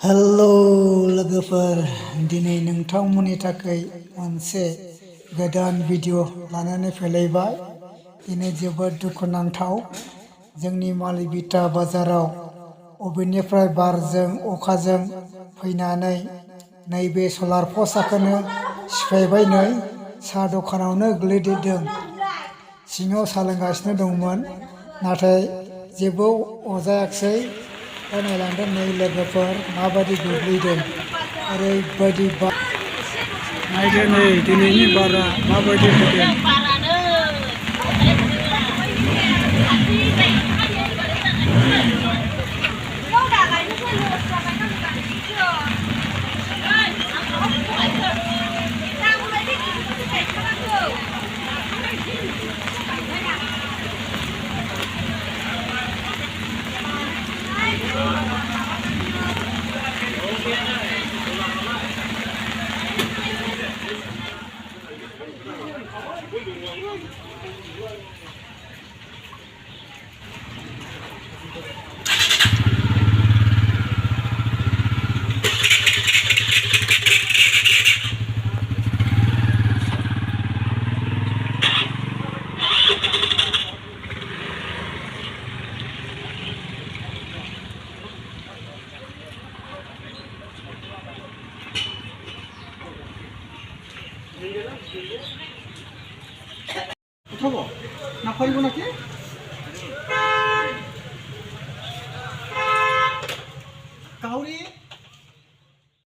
Hello लोगोफोर दिनै नोंथांमोननि थाखाय मोनसे गोदान भिडिअ लानानै फैलायबाय। दिनै जोबोद दुखुनांथाव जोंनि मालिबिटा बाजाराव अबेनिफ्राय बारजों अखाजों फैनानै नैबे सलार पस्टखौनो सिफायबाय। नै साहा दखानावनो गोलैदेरदों। सिङाव साहा लोंगासिनो दंमोन नाथाय जेबो अरजायाखिसै। दा नायलांदों नै लोगोफोर माबायदि गोग्लैदों। ओरैबायदि नायदो नै दिनैनि बारा माबायदि फैदों। উঠাবো না পারিব নাকি কাউরি